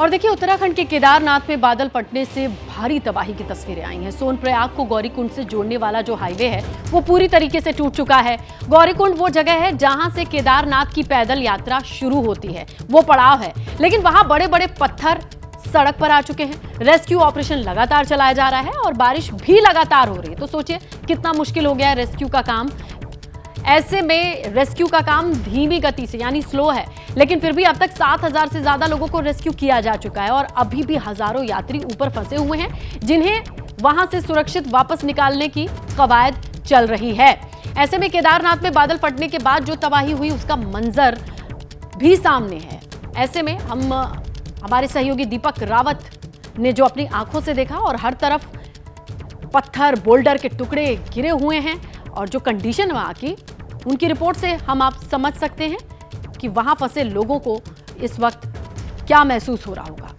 और देखिए, उत्तराखंड के केदारनाथ में बादल फटने से भारी तबाही की तस्वीरें आई हैं। सोनप्रयाग को गौरीकुंड से जोड़ने वाला जो हाईवे है वो पूरी तरीके से टूट चुका है। गौरीकुंड वो जगह है जहां से केदारनाथ की पैदल यात्रा शुरू होती है, वो पड़ाव है, लेकिन वहां बड़े बड़े पत्थर सड़क पर आ चुके हैं। रेस्क्यू ऑपरेशन लगातार चलाया जा रहा है और बारिश भी लगातार हो रही है, तो सोचिए कितना मुश्किल हो गया है रेस्क्यू का काम। ऐसे में रेस्क्यू का काम धीमी गति से यानी स्लो है, लेकिन फिर भी अब तक 7,000 से ज्यादा लोगों को रेस्क्यू किया जा चुका है और अभी भी हजारों यात्री ऊपर फंसे हुए हैं, जिन्हें वहां से सुरक्षित वापस निकालने की कवायद चल रही है। ऐसे में केदारनाथ में बादल फटने के बाद जो तबाही हुई उसका मंजर भी सामने है। ऐसे में हमारे सहयोगी दीपक रावत ने जो अपनी आंखों से देखा, और हर तरफ पत्थर बोल्डर के टुकड़े गिरे हुए हैं और जो कंडीशन वहां की, उनकी रिपोर्ट से हम आप समझ सकते हैं कि वहां फंसे लोगों को इस वक्त क्या महसूस हो रहा होगा।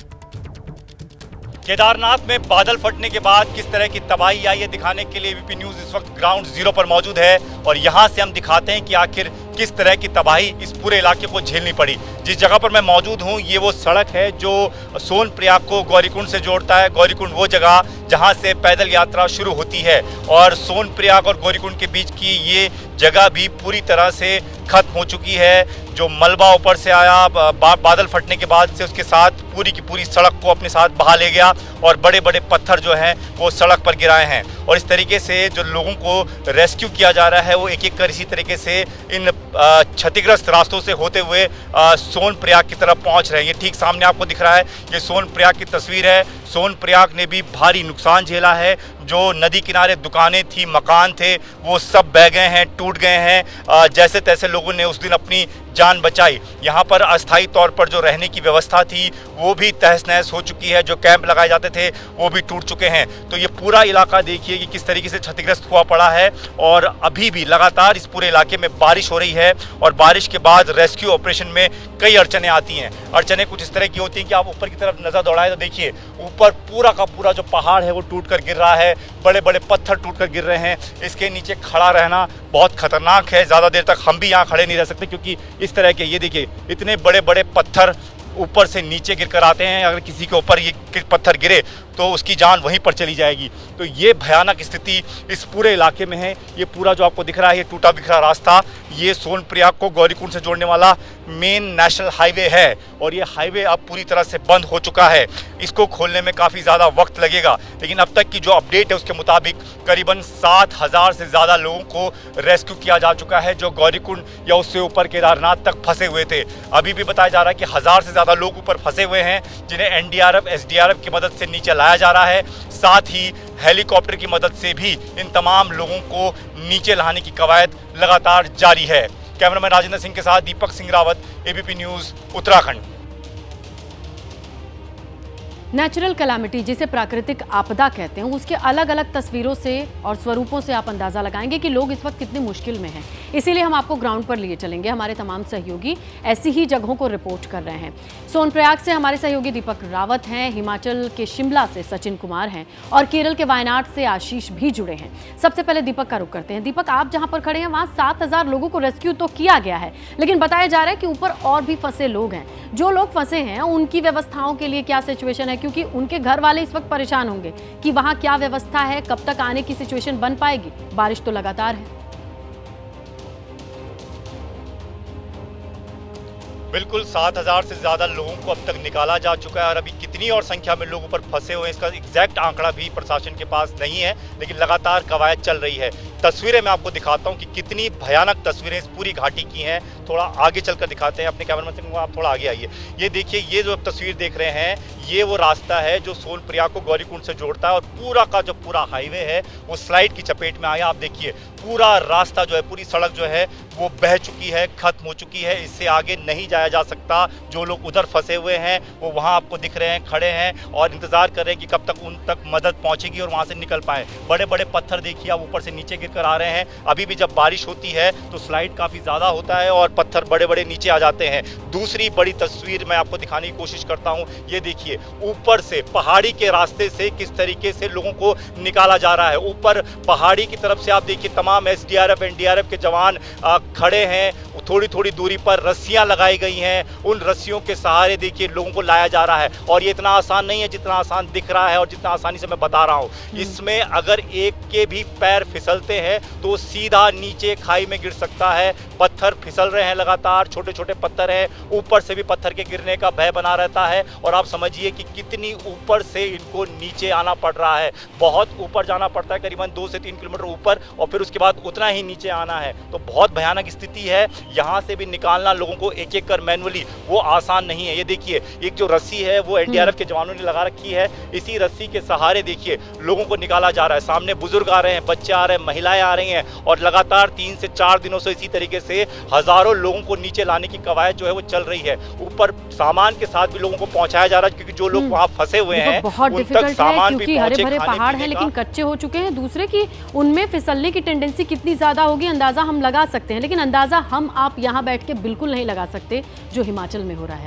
केदारनाथ में बादल फटने के बाद किस तरह की तबाही आई है दिखाने के लिए एबीपी न्यूज़ इस वक्त ग्राउंड जीरो पर मौजूद है और यहां से हम दिखाते हैं कि आखिर किस तरह की तबाही इस पूरे इलाके को झेलनी पड़ी। जिस जगह पर मैं मौजूद हूं ये वो सड़क है जो सोनप्रयाग को गौरीकुंड से जोड़ता है। गौरीकुंड वो जगह जहां से पैदल यात्रा शुरू होती है और सोनप्रयाग और गौरीकुंड के बीच की ये जगह भी पूरी तरह से खत्म हो चुकी है। जो मलबा ऊपर से आया बादल फटने के बाद से उसके साथ पूरी की पूरी सड़क को अपने साथ बहा ले गया और बड़े बड़े पत्थर जो हैं वो सड़क पर गिराए हैं और इस तरीके से जो लोगों को रेस्क्यू किया जा रहा है वो एक एक कर इसी तरीके से इन क्षतिग्रस्त रास्तों से होते हुए सोनप्रयाग की तरफ पहुंच रहे हैं। ये ठीक सामने आपको दिख रहा है, ये सोनप्रयाग की तस्वीर है। सोनप्रयाग ने भी भारी नुकसान झेला है। जो नदी किनारे दुकानें थी, मकान थे, वो सब बह गए हैं, टूट गए हैं। जैसे तैसे लोगों ने उस दिन अपनी जान बचाई। यहाँ पर अस्थायी तौर पर जो रहने की व्यवस्था थी वो भी तहस नहस हो चुकी है। जो कैंप लगाए जाते थे वो भी टूट चुके हैं। तो ये पूरा इलाका देखिए कि किस तरीके से क्षतिग्रस्त हुआ पड़ा है और अभी भी लगातार इस पूरे इलाके में बारिश हो रही है और बारिश के बाद रेस्क्यू ऑपरेशन में कई अड़चनें आती हैं। अड़चनें कुछ इस तरह की होती हैं कि आप ऊपर की तरफ नज़र दौड़ाएं तो देखिए ऊपर पूरा का पूरा जो पहाड़ है वो टूट कर गिर रहा है, बड़े बड़े पत्थर टूट कर गिर रहे हैं। इसके नीचे खड़ा रहना बहुत खतरनाक है। ज़्यादा देर तक हम भी यहाँ खड़े नहीं रह सकते क्योंकि इस तरह के ये देखिए इतने बड़े बड़े पत्थर ऊपर से नीचे गिर कर आते हैं। अगर किसी के ऊपर ये पत्थर गिरे तो उसकी जान वहीं पर चली जाएगी। तो ये भयानक स्थिति इस पूरे इलाके में है। ये पूरा जो आपको दिख रहा है ये टूटा बिखरा रास्ता, ये सोनप्रयाग को गौरीकुंड से जोड़ने वाला मेन नेशनल हाईवे है और ये हाईवे अब पूरी तरह से बंद हो चुका है। इसको खोलने में काफ़ी ज़्यादा वक्त लगेगा, लेकिन अब तक की जो अपडेट है उसके मुताबिक करीबन 7,000 से ज़्यादा लोगों को रेस्क्यू किया जा चुका है जो गौरीकुंड या उससे ऊपर केदारनाथ तक फंसे हुए थे। अभी भी बताया जा रहा है कि 1,000 से ज़्यादा लोग ऊपर फंसे हुए हैं जिन्हें एनडीआरएफ एसडीआरएफ की मदद से नीचे लाया जा रहा है। साथ ही हेलीकॉप्टर की मदद से भी इन तमाम लोगों को नीचे लाने की कवायद लगातार जारी है। कैमरामैन राजेंद्र सिंह के साथ Deepak Singh Rawat, ABP News, Uttarakhand. Natural calamity, जिसे प्राकृतिक आपदा कहते हैं, उसके अलग अलग तस्वीरों से और स्वरूपों से आप अंदाजा लगाएंगे कि लोग इस वक्त कितनी मुश्किल में हैं। इसीलिए हम आपको ग्राउंड पर लिए चलेंगे। हमारे तमाम सहयोगी ऐसी ही जगहों को रिपोर्ट कर रहे हैं। सोनप्रयाग से हमारे सहयोगी दीपक रावत हैं, हिमाचल के शिमला से सचिन कुमार हैं और केरल के वायनाड से आशीष भी जुड़े हैं। सबसे पहले दीपक का रुख करते हैं। दीपक, आप जहाँ पर खड़े हैं वहाँ 7,000 लोगों को रेस्क्यू तो किया गया है, लेकिन बताया जा रहा है कि ऊपर और भी फंसे लोग हैं। जो लोग फंसे हैं उनकी व्यवस्थाओं के लिए क्या सिचुएशन है, क्योंकि उनके घर वाले इस वक्त परेशान होंगे कि वहां क्या व्यवस्था है, कब तक आने की सिचुएशन बन पाएगी। बारिश तो लगातार है। बिल्कुल 7,000 से ज़्यादा लोगों को अब तक निकाला जा चुका है और अभी कितनी और संख्या में लोगों पर फंसे हुए हैं इसका एग्जैक्ट आंकड़ा भी प्रशासन के पास नहीं है, लेकिन लगातार कवायद चल रही है। तस्वीरें मैं आपको दिखाता हूं कि कितनी भयानक तस्वीरें इस पूरी घाटी की हैं। थोड़ा आगे चलकर दिखाते हैं। अपने कैमरामैन से आप थोड़ा आगे आइए। ये देखिए, ये जो तस्वीर देख रहे हैं ये वो रास्ता है जो सोनप्रयाग को गौरीकुंड से जोड़ता है और पूरा का जो पूरा हाईवे है वो स्लाइड की चपेट में आया। आप देखिए पूरा रास्ता जो है, पूरी सड़क जो है वो बह चुकी है, खत्म हो चुकी है। इससे आगे नहीं जाया जा सकता। जो लोग उधर फंसे हुए हैं वो वहाँ आपको दिख रहे हैं, खड़े हैं और इंतजार कर रहे हैं कि कब तक उन तक मदद पहुँचेगी और वहाँ से निकल पाए। बड़े बड़े पत्थर देखिए आप ऊपर से नीचे गिर कर आ रहे हैं। अभी भी जब बारिश होती है तो स्लाइड काफ़ी ज़्यादा होता है और पत्थर बड़े बड़े नीचे आ जाते हैं। दूसरी बड़ी तस्वीर मैं आपको दिखाने की कोशिश करता हूँ। ये देखिए, देखिए ऊपर से पहाड़ी के रास्ते से किस तरीके से लोगों को निकाला जा रहा है। ऊपर पहाड़ी की तरफ से आप देखिए तमाम एसडीआरएफ एनडीआरएफ के जवान खड़े हैं, थोड़ी थोड़ी दूरी पर रस्सियां लगाई गई हैं, उन रस्सियों के सहारे देखिए लोगों को लाया जा रहा है। और ये इतना आसान नहीं है जितना आसान दिख रहा है और जितना आसानी से मैं बता रहा हूं। इसमें अगर एक के भी पैर फिसलते हैं तो सीधा नीचे खाई में गिर सकता है। पत्थर फिसल रहे हैं, लगातार छोटे छोटे पत्थर हैं, ऊपर से भी पत्थर के गिरने का भय बना रहता है। और आप समझिए कि कितनी ऊपर से इनको नीचे आना पड़ रहा है, बहुत ऊपर जाना पड़ता है, करीबन 2 से 3 किलोमीटर ऊपर, और फिर उसके बाद उतना ही नीचे आना है। तो बहुत भयानक स्थिति है। यहाँ से भी निकालना लोगों को एक एक कर मैनुअली वो आसान नहीं है। ये देखिए एक जो रस्सी है वो एनडीआरएफ के जवानों ने लगा रखी है, इसी रस्सी के सहारे देखिए लोगों को निकाला जा रहा है। सामने बुजुर्ग आ रहे हैं, बच्चे आ रहे हैं, महिलाएं आ रही हैं, और लगातार 3 से 4 दिनों से इसी तरीके से हजारों लोगों को नीचे लाने की कवायद जो है वो चल रही है। ऊपर सामान के साथ भी लोगों को पहुंचाया जा रहा है, क्योंकि जो लोग वहां फंसे हुए हैं बहुत उन तक डिफिकल्ट है, सामान भी क्योंकि हरे पहुंचे, भरे खाने पहाड़ पीने हैं का। लेकिन कच्चे हो चुके हैं। दूसरे की उनमें फिसलने की टेंडेंसी कितनी ज्यादा होगी अंदाजा हम लगा सकते हैं, लेकिन अंदाजा हम आप यहाँ बैठ के बिल्कुल नहीं लगा सकते जो हिमाचल में हो रहा है।